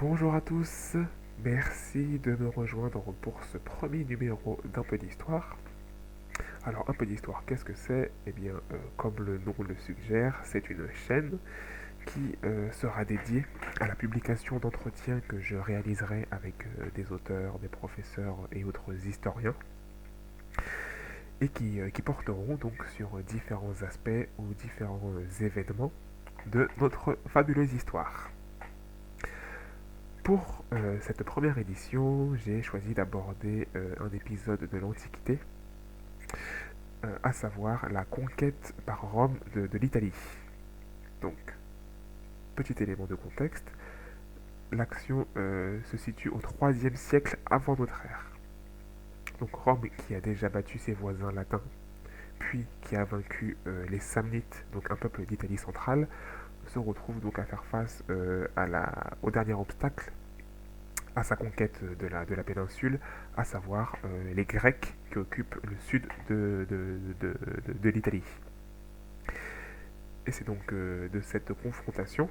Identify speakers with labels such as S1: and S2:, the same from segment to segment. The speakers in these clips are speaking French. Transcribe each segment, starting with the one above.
S1: Bonjour à tous, merci de me rejoindre pour ce premier numéro d'Un peu d'histoire. Alors, Un peu d'histoire, qu'est-ce que c'est? Eh bien, comme le nom le suggère, c'est une chaîne qui sera dédiée à la publication d'entretiens que je réaliserai avec des auteurs, des professeurs et autres historiens, et qui porteront donc sur différents aspects ou différents événements de notre fabuleuse histoire. Pour cette première édition, j'ai choisi d'aborder un épisode de l'Antiquité, à savoir la conquête par Rome de l'Italie. Donc, petit élément de contexte, l'action se situe au 3e siècle avant notre ère. Donc Rome qui a déjà battu ses voisins latins, puis qui a vaincu les Samnites, donc un peuple d'Italie centrale, se retrouve donc à faire face au dernier obstacle à sa conquête de la péninsule, à savoir les Grecs qui occupent le sud de l'Italie. Et c'est donc de cette confrontation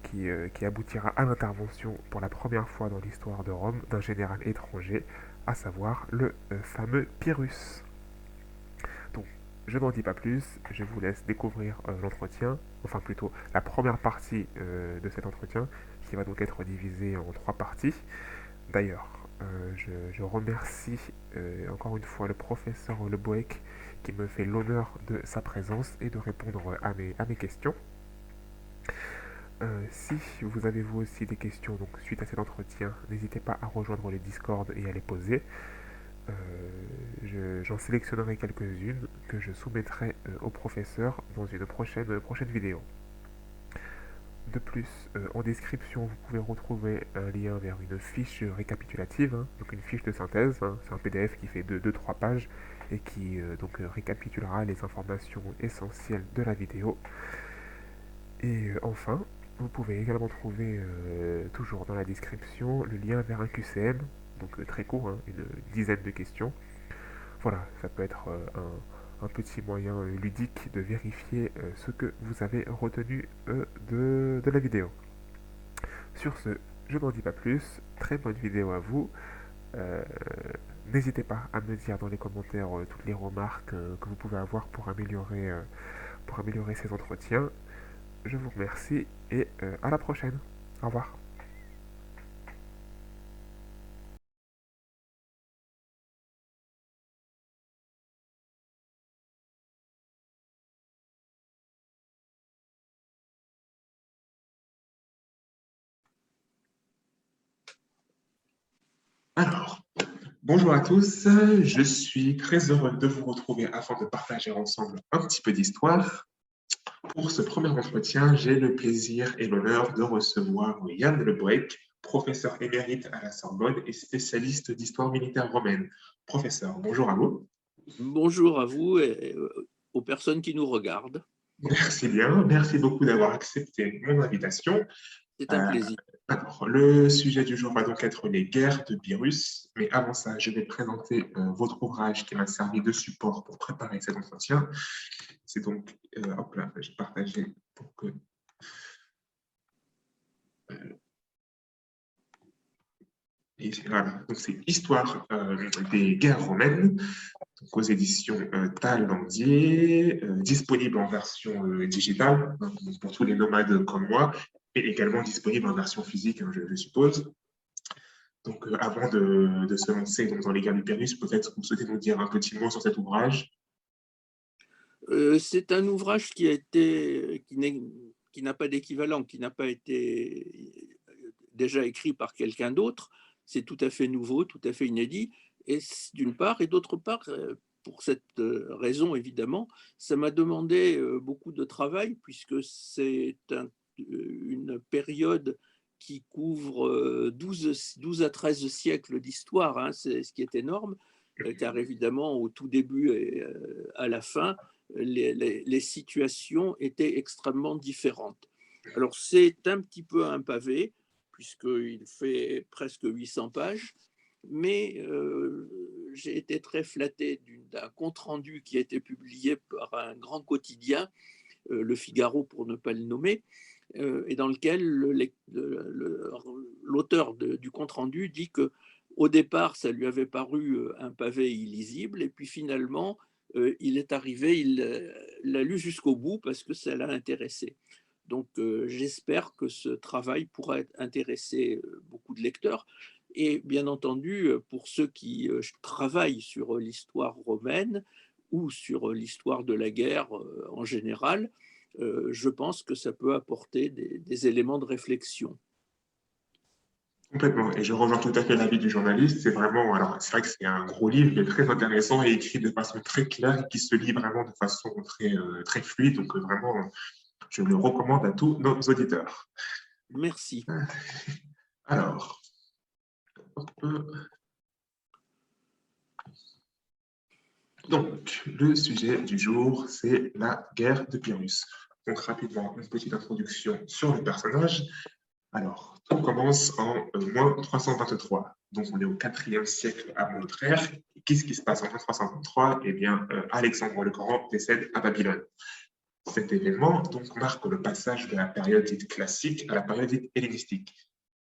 S1: qui aboutira à l'intervention pour la première fois dans l'histoire de Rome d'un général étranger, à savoir le fameux Pyrrhus. Donc, je n'en dis pas plus, je vous laisse découvrir l'entretien, enfin plutôt la première partie de cet entretien, qui va donc être divisée en 3 parties. D'ailleurs, je remercie encore une fois le professeur Le Boec qui me fait l'honneur de sa présence et de répondre à mes questions. Si vous avez vous aussi des questions donc, suite à cet entretien, n'hésitez pas à rejoindre le Discord et à les poser. J'en sélectionnerai quelques-unes que je soumettrai au professeur dans une prochaine vidéo. De plus, en description, vous pouvez retrouver un lien vers une fiche récapitulative, hein, donc une fiche de synthèse. Hein, c'est un PDF qui fait 2-3 pages et qui récapitulera les informations essentielles de la vidéo. Et enfin, vous pouvez également trouver toujours dans la description le lien vers un QCM, donc très court, hein, une dizaine de questions. Voilà, ça peut être un petit moyen ludique de vérifier ce que vous avez retenu de la vidéo. Sur ce, je n'en dis pas plus. Très bonne vidéo à vous. Euh, N'hésitez pas à me dire dans les commentaires toutes les remarques que vous pouvez avoir pour améliorer ces entretiens. Je vous remercie et à la prochaine. Au revoir.
S2: Alors, bonjour à tous, je suis très heureux de vous retrouver afin de partager ensemble un petit peu d'histoire. Pour ce premier entretien, j'ai le plaisir et l'honneur de recevoir Yann Le Brec, professeur émérite à la Sorbonne et spécialiste d'histoire militaire romaine. Professeur, bonjour à vous.
S3: Bonjour à vous et aux personnes qui nous regardent.
S2: Merci bien, merci beaucoup d'avoir accepté mon invitation.
S3: C'est un
S2: Euh,
S3: plaisir.
S2: alors, le sujet du jour va donc être les guerres de Pyrrhus. Mais avant ça, je vais présenter votre ouvrage qui m'a servi de support pour préparer cet entretien. C'est donc, hop là, j'ai partagé pour que. euh, voilà, donc c'est Histoire des guerres romaines, donc aux éditions Talandier, disponible en version digitale, donc pour tous les nomades comme moi, et également disponible en version physique, hein, je suppose. Donc, avant de se lancer donc, dans les guerres du Pyrrhus, peut-être vous souhaitez nous dire un petit mot sur cet ouvrage.
S3: C'est un ouvrage qui n'a pas d'équivalent, qui n'a pas été déjà écrit par quelqu'un d'autre. C'est tout à fait nouveau, tout à fait inédit. Et d'une part, et d'autre part, pour cette raison, ça m'a demandé beaucoup de travail, puisque une période qui couvre 12 à 13 siècles d'histoire, hein, c'est ce qui est énorme, car évidemment, au tout début et à la fin, les situations étaient extrêmement différentes. Alors, c'est un petit peu un pavé, puisqu'il fait presque 800 pages, mais j'ai été très flatté d'un compte-rendu qui a été publié par un grand quotidien, Le Figaro pour ne pas le nommer, et dans lequel l'auteur du compte-rendu dit que au départ, ça lui avait paru un pavé illisible, et puis finalement, il est arrivé, il l'a lu jusqu'au bout parce que ça l'a intéressé. Donc, j'espère que ce travail pourra intéresser beaucoup de lecteurs. Et bien entendu, pour ceux qui travaillent sur l'histoire romaine ou sur l'histoire de la guerre en général, je pense que ça peut apporter des éléments de réflexion.
S2: Complètement. Et je rejoins tout à fait l'avis du journaliste. C'est vraiment, alors c'est vrai que c'est un gros livre, mais très intéressant et écrit de façon très claire, qui se lit vraiment de façon très fluide. Donc vraiment, je le recommande à tous nos auditeurs.
S3: Merci.
S2: Alors, hop. Donc, le sujet du jour, c'est la guerre de Pyrrhus. Donc, rapidement, une petite introduction sur le personnage. Alors, tout commence en moins 323. Donc, on est au 4e siècle avant notre ère. Qu'est-ce qui se passe en moins 323? Eh bien, Alexandre le Grand décède à Babylone. Cet événement donc, marque le passage de la période dite classique à la période dite hellénistique.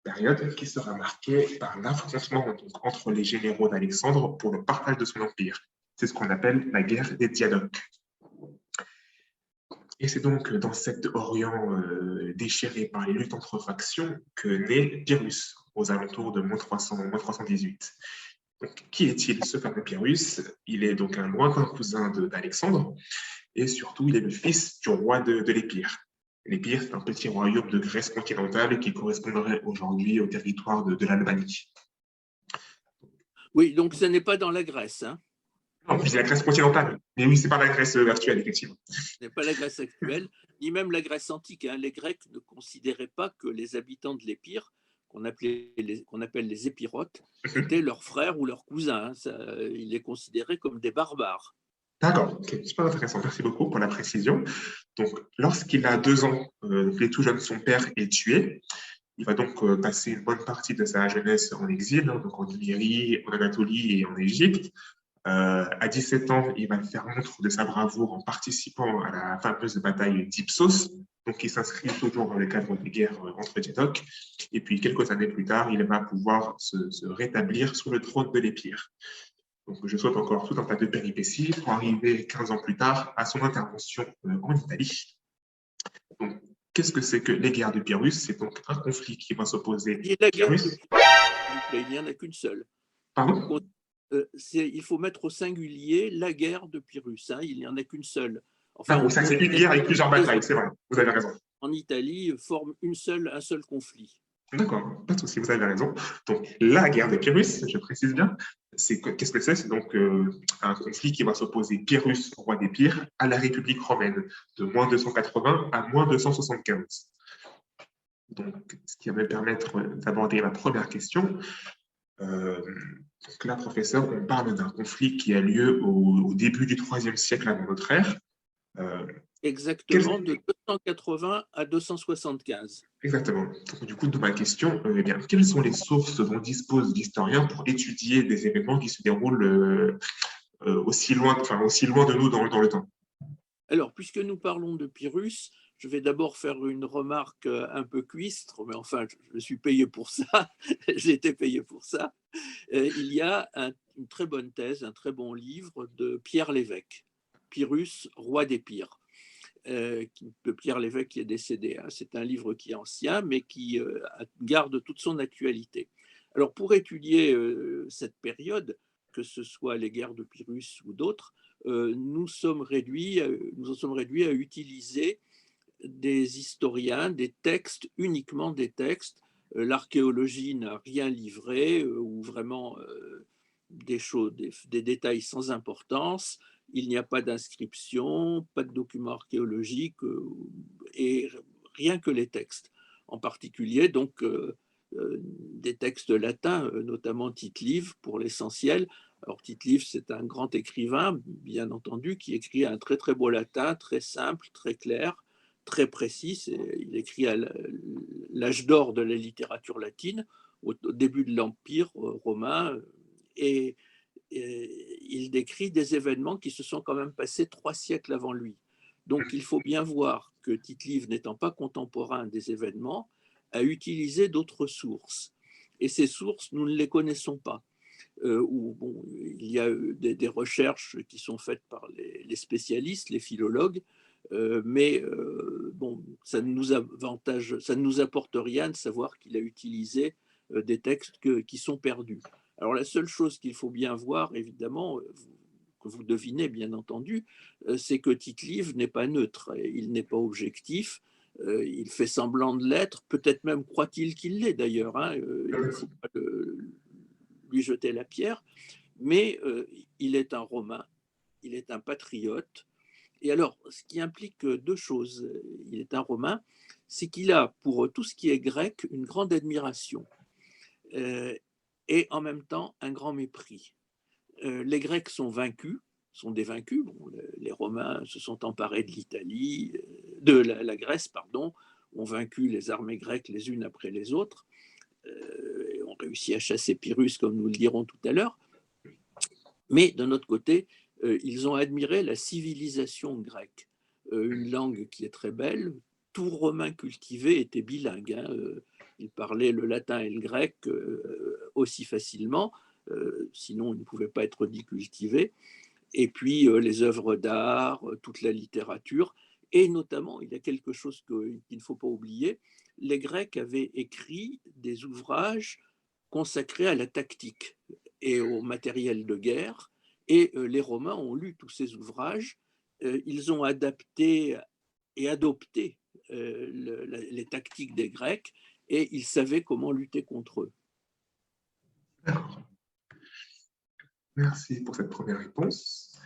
S2: Période qui sera marquée par l'affrontement entre les généraux d'Alexandre pour le partage de son empire. C'est ce qu'on appelle la guerre des Diadoques. Et c'est donc dans cet Orient déchiré par les luttes entre factions que naît Pyrrhus, aux alentours de moins 318. Donc, qui est-il, ce fameux Pyrrhus? Il est donc un lointain cousin d'Alexandre, et surtout, il est le fils du roi de l'Épire. L'Épire, c'est un petit royaume de Grèce continentale qui correspondrait aujourd'hui au territoire de l'Albanie.
S3: Oui, donc ce n'est pas dans la Grèce, hein.
S2: Non, c'est la Grèce continentale. Mais oui, c'est pas la Grèce actuelle, effectivement.
S3: Ce n'est pas la Grèce actuelle, ni même la Grèce antique, hein. Les Grecs ne considéraient pas que les habitants de l'Épire, qu'on appelle les Épirotes, étaient leurs frères ou leurs cousins, hein. Ils les considéraient comme des barbares.
S2: D'accord, ok, super intéressant. Merci beaucoup pour la précision. Donc, lorsqu'il a 2 ans, il est tout jeune, son père est tué. Il va donc passer une bonne partie de sa jeunesse en exil, hein, donc en Illyrie, en Anatolie et en Égypte. À 17 ans, il va faire montre de sa bravoure en participant à la fameuse bataille d'Ipsos. Donc, il s'inscrit toujours dans le cadre des guerres entre Diadoques. Et puis, quelques années plus tard, il va pouvoir se rétablir sur le trône de l'Épire. Donc, je saute encore tout un tas de péripéties pour arriver 15 ans plus tard à son intervention en Italie. Donc, qu'est-ce que c'est que les guerres de Pyrrhus? C'est donc un conflit qui va s'opposer
S3: Et la guerre
S2: Pyrrhus.
S3: il n'y en a qu'une seule.
S2: Pardon?
S3: Il faut mettre au singulier la guerre de Pyrrhus, hein, il n'y en a qu'une seule.
S2: Enfin, non, c'est une guerre avec plusieurs batailles, c'est vrai, vous avez raison.
S3: En Italie, forme un seul conflit.
S2: D'accord, pas de souci, vous avez raison. Donc, la guerre de Pyrrhus, je précise bien, qu'est-ce que c'est? C'est donc un conflit qui va s'opposer Pyrrhus, roi d'Épire, à la République romaine, de moins 280 à moins 275. Donc, ce qui va me permettre d'aborder ma première question. Donc là, professeur, on parle d'un conflit qui a lieu au début du IIIe siècle avant notre ère.
S3: Exactement, de 280 à 275.
S2: Exactement. Donc, du coup, de ma question, eh bien, quelles sont les sources dont disposent l'historien pour étudier des événements qui se déroulent aussi loin de nous dans le temps?
S3: Alors, puisque nous parlons de Pyrrhus, je vais d'abord faire une remarque un peu cuistre, mais enfin, je suis payé pour ça, j'ai été payé pour ça. Il y a une très bonne thèse, un très bon livre de Pierre Lévesque, Pyrrhus, roi d'Épire, de Pierre Lévesque qui est décédé, hein. C'est un livre qui est ancien, mais qui garde toute son actualité. Alors, pour étudier cette période, que ce soit les guerres de Pyrrhus ou d'autres, nous en sommes réduits à utiliser des historiens, des textes, uniquement des textes. L'archéologie n'a rien livré, ou vraiment des choses, des détails sans importance. Il n'y a pas d'inscription, pas de documents archéologiques, et rien que les textes. En particulier, donc, des textes latins, notamment Tite-Live pour l'essentiel. Alors Tite-Live, c'est un grand écrivain, bien entendu, qui écrit un très très beau latin, très simple, très clair, très précis. Il écrit à l'âge d'or de la littérature latine, au début de l'Empire romain, et il décrit des événements qui se sont quand même passés 3 siècles avant lui. Donc il faut bien voir que Tite-Live, n'étant pas contemporain des événements, a utilisé d'autres sources. Et ces sources, nous ne les connaissons pas. Où bon, il y a des recherches qui sont faites par les spécialistes, les philologues, mais bon, ça ne nous apporte rien de savoir qu'il a utilisé des textes qui sont perdus. Alors la seule chose qu'il faut bien voir, évidemment, que vous devinez bien entendu, c'est que Tite-Live n'est pas neutre, il n'est pas objectif, il fait semblant de l'être, peut-être même croit-il qu'il l'est d'ailleurs, hein, il ne faut pas lui jeter la pierre, mais il est un Romain, il est un patriote. Et alors, ce qui implique deux choses, il est un Romain, c'est qu'il a pour tout ce qui est grec une grande admiration et en même temps un grand mépris. Les Grecs sont vaincus, sont des vaincus. Bon, les Romains se sont emparés de l'Italie, de la Grèce, pardon, ont vaincu les armées grecques les unes après les autres, ont réussi à chasser Pyrrhus, comme nous le dirons tout à l'heure. Mais d'un autre côté, ils ont admiré la civilisation grecque, une langue qui est très belle. Tout Romain cultivé était bilingue, hein. Il parlait le latin et le grec aussi facilement, sinon il ne pouvait pas être dit cultivé. Et puis les œuvres d'art, toute la littérature, et notamment, il y a quelque chose qu'il ne faut pas oublier, les Grecs avaient écrit des ouvrages consacrés à la tactique et au matériel de guerre, et les Romains ont lu tous ces ouvrages, ils ont adapté et adopté les tactiques des Grecs, et ils savaient comment lutter contre eux.
S2: D'accord. Merci pour cette première réponse.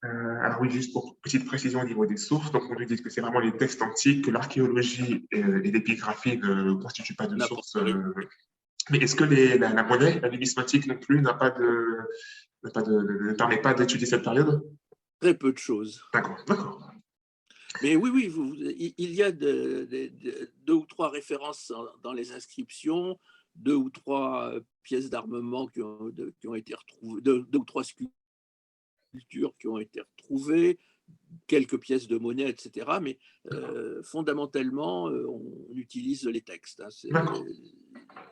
S2: Alors oui, juste pour petite précision au niveau des sources, donc on nous dit que c'est vraiment les textes antiques, que l'archéologie et l'épigraphie ne constituent pas de sources. Mais est-ce que la monnaie, la numismatique non plus, ne permet pas d'étudier cette période?
S3: Très peu de choses.
S2: D'accord, d'accord.
S3: Mais oui, il y a deux ou trois références dans les inscriptions, deux ou trois pièces d'armement qui ont été retrouvées, deux ou trois sculptures qui ont été retrouvées, quelques pièces de monnaie, etc. Mais fondamentalement, on utilise les textes, hein.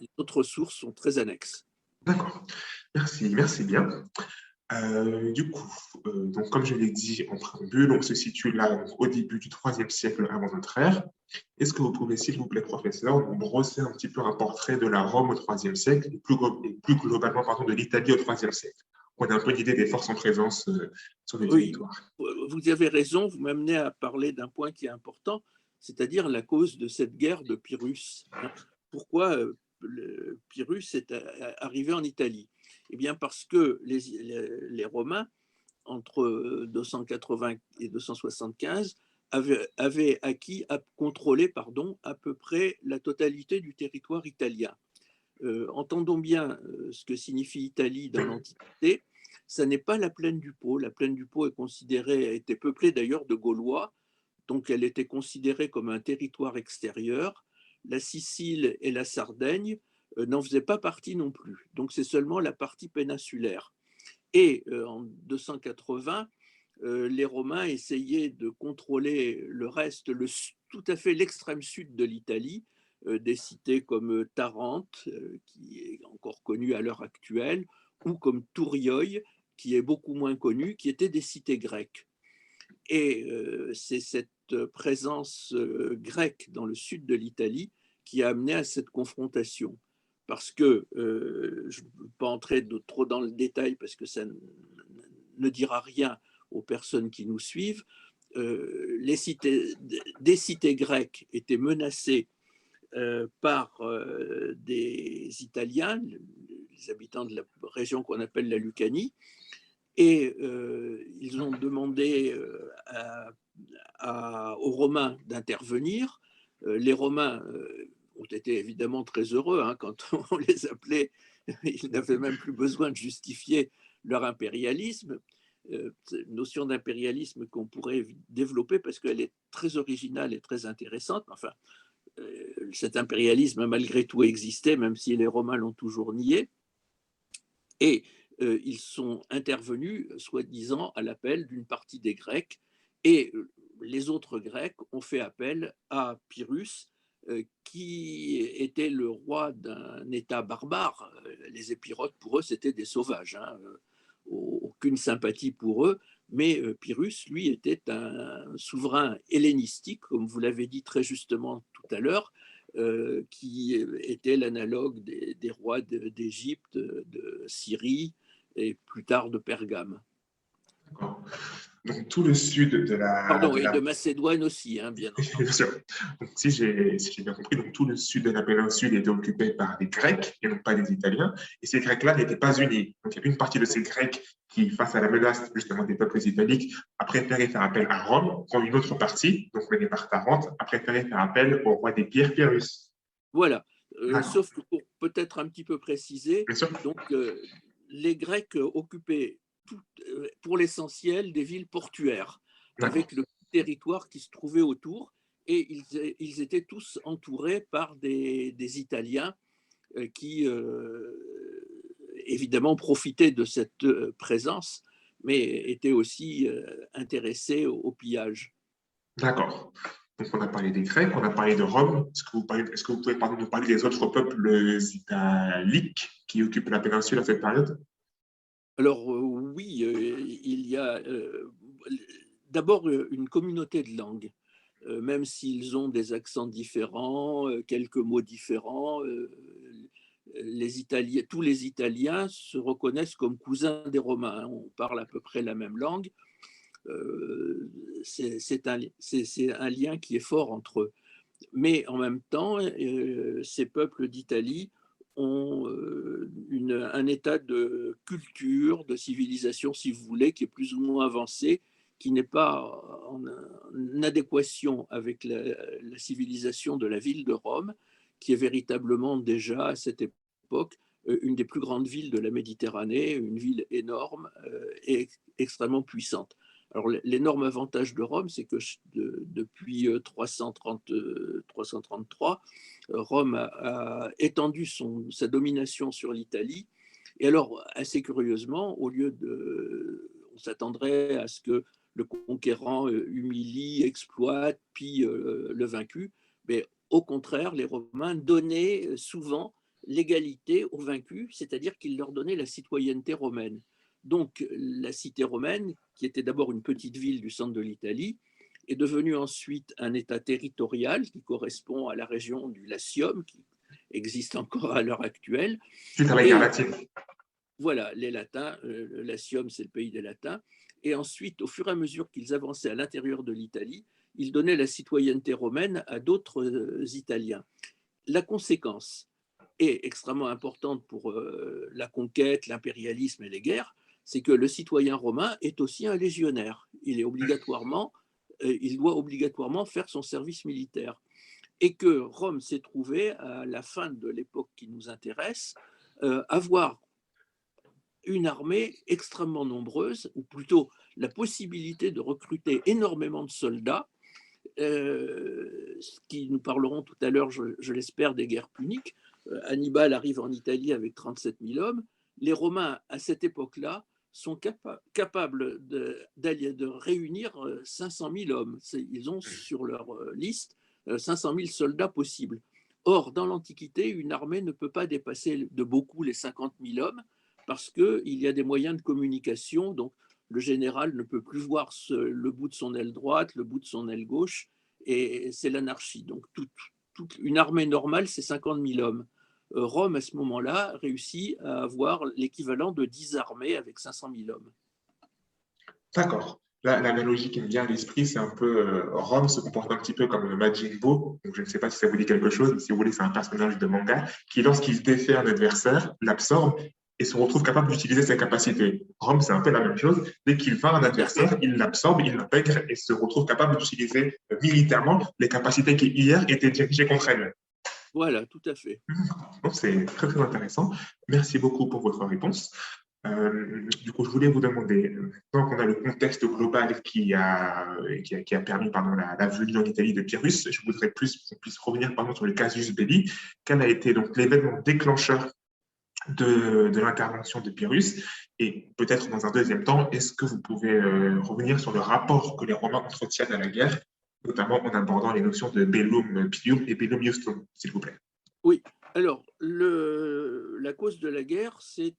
S3: Les autres sources sont très annexes.
S2: D'accord. Merci bien. Du coup, donc, comme je l'ai dit en préambule, on se situe là donc, au début du IIIe siècle avant notre ère. Est-ce que vous pouvez, s'il vous plaît, professeur, nous brosser un petit peu un portrait de la Rome au IIIe siècle et plus globalement pardon, de l'Italie au IIIe siècle? On a un peu une idée des forces en présence sur le territoire.
S3: Vous avez raison, vous m'amenez à parler d'un point qui est important, c'est-à-dire la cause de cette guerre de Pyrrhus. Pourquoi Pyrrhus est arrivé en Italie? Eh bien parce que les Romains, entre 280 et 275, avaient contrôlé à peu près la totalité du territoire italien. Entendons bien ce que signifie Italie dans l'Antiquité. Ça n'est pas la plaine du Pô. La plaine du Pô a été peuplée d'ailleurs de Gaulois, donc elle était considérée comme un territoire extérieur. La Sicile et la Sardaigne n'en faisaient pas partie non plus. Donc c'est seulement la partie péninsulaire. Et en 280, les Romains essayaient de contrôler le reste, tout à fait l'extrême sud de l'Italie, des cités comme Tarente, qui est encore connue à l'heure actuelle, ou comme Tourioï, qui est beaucoup moins connue, qui étaient des cités grecques. Et c'est cette présence grecque dans le sud de l'Italie qui a amené à cette confrontation. Parce que, je ne peux pas entrer trop dans le détail parce que ça ne dira rien aux personnes qui nous suivent, des cités grecques étaient menacées par des Italiens, les habitants de la région qu'on appelle la Lucanie, et ils ont demandé aux Romains d'intervenir. Les Romains ont été évidemment très heureux, hein, quand on les appelait. Ils n'avaient même plus besoin de justifier leur impérialisme. Une notion d'impérialisme qu'on pourrait développer parce qu'elle est très originale et très intéressante. Enfin, cet impérialisme a malgré tout existé, même si les Romains l'ont toujours nié. Et ils sont intervenus, soi-disant, à l'appel d'une partie des Grecs. Et les autres Grecs ont fait appel à Pyrrhus, qui était le roi d'un État barbare. Les Épirotes, pour eux, c'était des sauvages, hein, aucune sympathie pour eux, mais Pyrrhus, lui, était un souverain hellénistique, comme vous l'avez dit très justement tout à l'heure, qui était l'analogue des rois d'Égypte, de Syrie et plus tard de Pergame.
S2: D'accord. Donc, tout le sud de
S3: Pardon, et de Macédoine aussi, hein, bien entendu.
S2: Bien sûr. Donc, si j'ai bien compris, donc, tout le sud de la péninsule était occupé par des Grecs et non pas des Italiens. Et ces Grecs-là n'étaient pas unis. Donc, il y a une partie de ces Grecs qui, face à la menace justement des peuples italiques, a préféré faire appel à Rome, quand une autre partie, donc menée par Tarente, a préféré faire appel au roi des Pierres, Pyrrhus.
S3: Voilà. Sauf que pour peut-être un petit peu préciser,
S2: Bien sûr.
S3: donc, les Grecs occupaient pour l'essentiel des villes portuaires, avec le territoire qui se trouvait autour, et ils étaient tous entourés par des Italiens qui, évidemment, profitaient de cette présence, mais étaient aussi intéressés au pillage.
S2: D'accord. Donc, on a parlé des Grecs, on a parlé de Rome. Est-ce que vous pouvez nous parler des autres peuples italiques qui occupent la péninsule à cette période?
S3: Alors oui, il y a d'abord une communauté de langues, même s'ils ont des accents différents, quelques mots différents. Tous les Italiens se reconnaissent comme cousins des Romains. On parle à peu près la même langue. C'est un lien qui est fort entre eux. Mais en même temps, ces peuples d'Italie ont un état de culture, de civilisation, si vous voulez, qui est plus ou moins avancé, qui n'est pas en adéquation avec la civilisation de la ville de Rome, qui est véritablement déjà à cette époque une des plus grandes villes de la Méditerranée, une ville énorme et extrêmement puissante. Alors, l'énorme avantage de Rome, c'est que depuis 333, Rome a étendu sa domination sur l'Italie. Et alors, assez curieusement, on s'attendrait à ce que le conquérant humilie, exploite, pille le vaincu. Mais au contraire, les Romains donnaient souvent l'égalité aux vaincus, c'est-à-dire qu'ils leur donnaient la citoyenneté romaine. Donc, la cité romaine, qui était d'abord une petite ville du centre de l'Italie, est devenue ensuite un État territorial qui correspond à la région du Latium, qui existe encore à l'heure actuelle.
S2: Suite à la guerre latine.
S3: Voilà, les Latins, le Latium, c'est le pays des Latins. Et ensuite, au fur et à mesure qu'ils avançaient à l'intérieur de l'Italie, ils donnaient la citoyenneté romaine à d'autres Italiens. La conséquence est extrêmement importante pour la conquête, l'impérialisme et les guerres, c'est que le citoyen romain est aussi un légionnaire. Il doit obligatoirement faire son service militaire. Et que Rome s'est trouvée, à la fin de l'époque qui nous intéresse, avoir une armée extrêmement nombreuse, ou plutôt la possibilité de recruter énormément de soldats, ce qui nous parlerons tout à l'heure, je l'espère, des guerres puniques. Hannibal arrive en Italie avec 37 000 hommes. Les Romains, à cette époque-là, sont capables de réunir 500 000 hommes. Ils ont sur leur liste 500 000 soldats possibles. Or, dans l'Antiquité, une armée ne peut pas dépasser de beaucoup les 50 000 hommes parce qu'il y a des moyens de communication. Donc, le général ne peut plus voir le bout de son aile droite, le bout de son aile gauche, et c'est l'anarchie. Donc, une armée normale, c'est 50 000 hommes. Rome, à ce moment-là, réussit à avoir l'équivalent de 10 armées avec 500 000 hommes.
S2: D'accord. L'analogie qui me vient à l'esprit, c'est un peu Rome se comporte un petit peu comme Majin Buu. Donc, je ne sais pas si ça vous dit quelque chose, mais si vous voulez, c'est un personnage de manga qui, lorsqu'il défait un adversaire, l'absorbe et se retrouve capable d'utiliser ses capacités. Rome, c'est un peu la même chose. Dès qu'il vainc un adversaire, il l'absorbe, il l'intègre et se retrouve capable d'utiliser militairement les capacités qui hier étaient dirigées contre elle.
S3: Voilà, tout à fait.
S2: Donc, c'est très, très intéressant. Merci beaucoup pour votre réponse. Du coup, je voulais vous demander, tant qu'on a le contexte global qui a permis la venue en Italie de Pyrrhus, je voudrais plus qu'on puisse revenir sur le casus belli. Quel a été donc l'événement déclencheur de l'intervention de Pyrrhus. Et peut-être dans un deuxième temps, est-ce que vous pouvez revenir sur le rapport que les Romains entretiennent à la guerre, notamment en abordant les notions de bellum pium et bellum iustum, s'il vous plaît?
S3: Oui, alors la cause de la guerre, c'est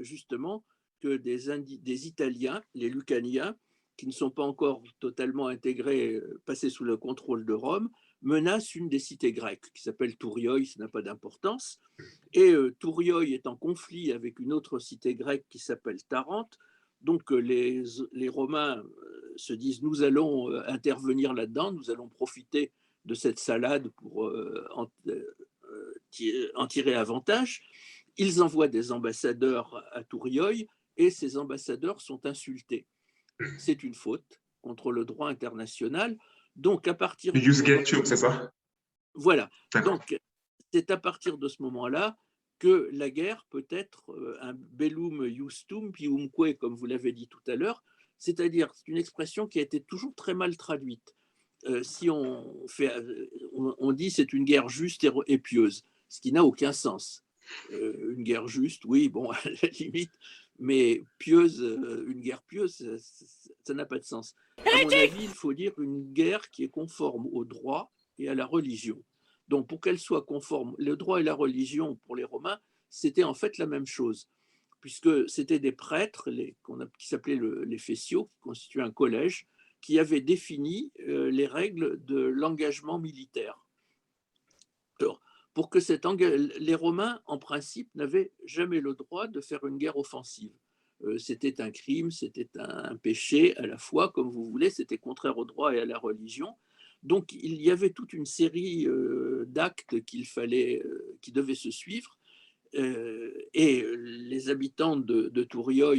S3: justement que des Italiens, les Lucaniens, qui ne sont pas encore totalement intégrés, passés sous le contrôle de Rome, menacent une des cités grecques qui s'appelle Tourioi, ça n'a pas d'importance. Et Tourioi est en conflit avec une autre cité grecque qui s'appelle Tarente. Donc les Romains se disent, nous allons intervenir là-dedans, nous allons profiter de cette salade pour en tirer avantage. Ils envoient des ambassadeurs à Tourioi et ces ambassadeurs sont insultés. C'est une faute contre le droit international. Donc, à partir du
S2: Ius
S3: moment...
S2: Gentium, c'est ça?
S3: Voilà. Donc, c'est à partir de ce moment-là que la guerre peut être un bellum iustum piumque, comme vous l'avez dit tout à l'heure, c'est-à-dire c'est une expression qui a été toujours très mal traduite. Si on dit c'est une guerre juste et pieuse, ce qui n'a aucun sens. Une guerre juste, oui, bon, à la limite, mais pieuse, une guerre pieuse, ça n'a pas de sens. À mon avis, il faut dire une guerre qui est conforme au droit et à la religion. Donc, pour qu'elle soit conforme, le droit et la religion, pour les Romains, c'était en fait la même chose, puisque c'était des prêtres qui s'appelaient les Fessiaux, qui constituaient un collège, qui avaient défini les règles de l'engagement militaire. Alors, pour que les Romains, en principe, n'avaient jamais le droit de faire une guerre offensive. C'était un crime, c'était un péché à la fois, comme vous voulez, c'était contraire au droit et à la religion. Donc, il y avait toute une série d'actes qui devaient se suivre. Et les habitants de Tourioi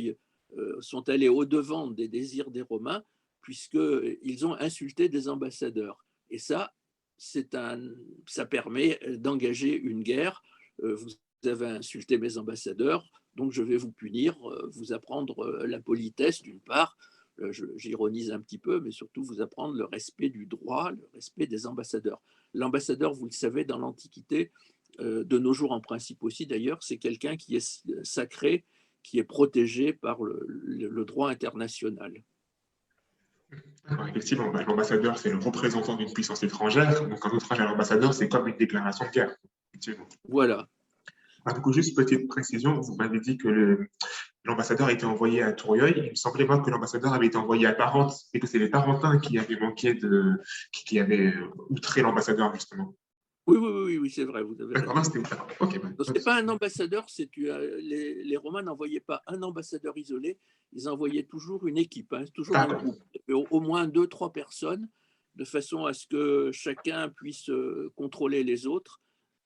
S3: sont allés au-devant des désirs des Romains, puisqu'ils ont insulté des ambassadeurs. Et ça, ça permet d'engager une guerre. Vous avez insulté mes ambassadeurs, donc je vais vous punir, vous apprendre la politesse d'une part, j'ironise un petit peu, mais surtout vous apprendre le respect du droit, le respect des ambassadeurs. L'ambassadeur, vous le savez, dans l'Antiquité, de nos jours en principe aussi d'ailleurs, c'est quelqu'un qui est sacré, qui est protégé par le droit international.
S2: D'accord, effectivement, bah, l'ambassadeur, c'est le représentant d'une puissance étrangère. Donc, un outrage à l'ambassadeur, c'est comme une déclaration de guerre. Effectivement.
S3: Voilà.
S2: Ah, du coup, juste petite précision, vous m'avez dit que l'ambassadeur a été envoyé à Tourioi. Il me semblait moi que l'ambassadeur avait été envoyé à Tarente et que c'est les Tarentins qui avaient qui avaient outré l'ambassadeur, justement.
S3: Oui, c'est vrai, vous avez
S2: D'accord,
S3: raison.
S2: c'était ok.
S3: Ce n'est pas un ambassadeur, les Romains n'envoyaient pas un ambassadeur isolé, ils envoyaient toujours une équipe, hein, toujours un
S2: D'accord.
S3: groupe, au moins 2-3 personnes, de façon à ce que chacun puisse contrôler les autres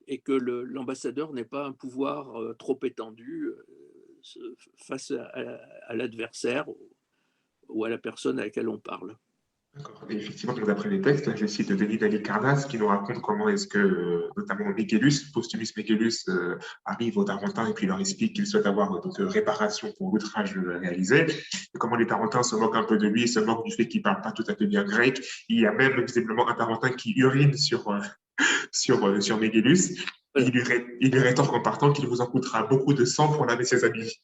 S3: et que l'ambassadeur n'ait pas un pouvoir trop étendu face à l'adversaire ou à la personne à laquelle on parle.
S2: D'accord. Et effectivement, donc, d'après les textes, là, je cite Denis d'Halicarnasse qui nous raconte comment est-ce que, notamment Megellus, Postumus Megellus, arrive aux Tarentins et puis leur explique qu'il souhaite avoir donc, réparation pour l'outrage réalisé. Et comment les Tarentins se moquent un peu de lui, se moquent du fait qu'il ne parle pas tout à fait bien grec. Il y a même visiblement un Tarentin qui urine sur Megellus.
S3: Voilà.
S2: Il lui rétorque en partant qu'il vous en coûtera beaucoup de sang pour laver ses habits.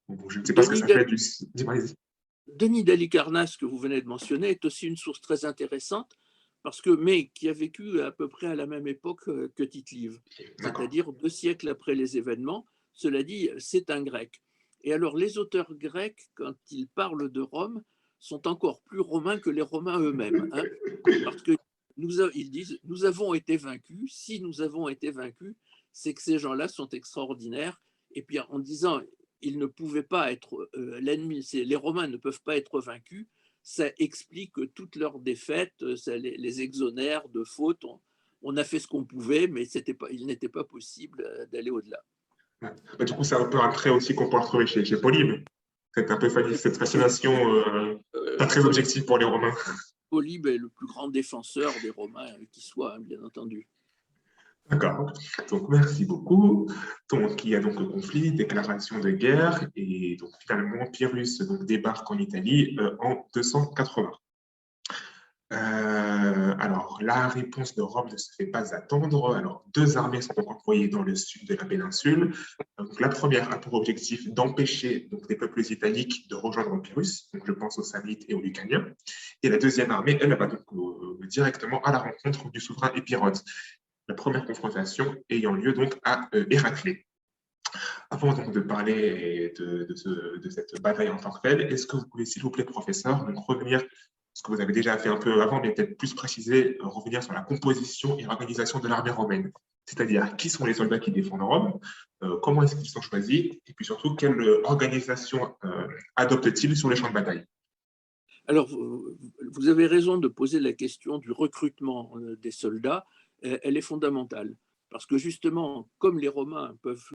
S2: Bon, je ne sais pas ce que ça fait du. Dis-moi, vas-y.
S3: Denis d'Halicarnasse, que vous venez de mentionner, est aussi une source très intéressante, mais qui a vécu à peu près à la même époque que Tite-Live, c'est-à-dire 2 siècles après les événements. Cela dit, c'est un grec. Et alors, les auteurs grecs, quand ils parlent de Rome, sont encore plus romains que les Romains eux-mêmes, hein, parce qu'ils disent « nous avons été vaincus, si nous avons été vaincus, c'est que ces gens-là sont extraordinaires ». Et puis en disant ils ne pouvaient pas être l'ennemi, les Romains ne peuvent pas être vaincus, ça explique toutes leurs défaites, ça les exonère de fautes. On a fait ce qu'on pouvait, mais il n'était pas possible d'aller au-delà.
S2: Ouais. Du coup, c'est un peu un trait aussi qu'on peut retrouver chez Polybe. C'est un peu cette fascination pas très objective pour les Romains.
S3: Polybe est le plus grand défenseur des Romains qui soit, hein, bien entendu.
S2: D'accord. Donc, merci beaucoup. Donc, il y a donc le conflit, déclaration de guerre, et donc finalement, Pyrrhus donc, débarque en Italie en 280. Alors, la réponse de Rome ne se fait pas attendre. Alors, deux armées sont donc envoyées dans le sud de la péninsule. Donc, la première a pour objectif d'empêcher donc, les peuples italiques de rejoindre Pyrrhus. Donc, je pense aux Samnites et aux Lucaniens. Et la deuxième armée, elle va donc directement à la rencontre du souverain Épirote. La première confrontation ayant lieu donc à Héraclée. Avant donc de parler de cette bataille en tant que telle, est-ce que vous pouvez, s'il vous plaît, professeur, donc revenir, ce que vous avez déjà fait un peu avant, mais peut-être plus préciser, revenir sur la composition et l'organisation de l'armée romaine, c'est-à-dire qui sont les soldats qui défendent Rome, comment est-ce qu'ils sont choisis, et puis surtout, quelle organisation adoptent-ils sur les champs de bataille?
S3: Alors, vous avez raison de poser la question du recrutement des soldats. Elle est fondamentale. Parce que justement, comme les Romains peuvent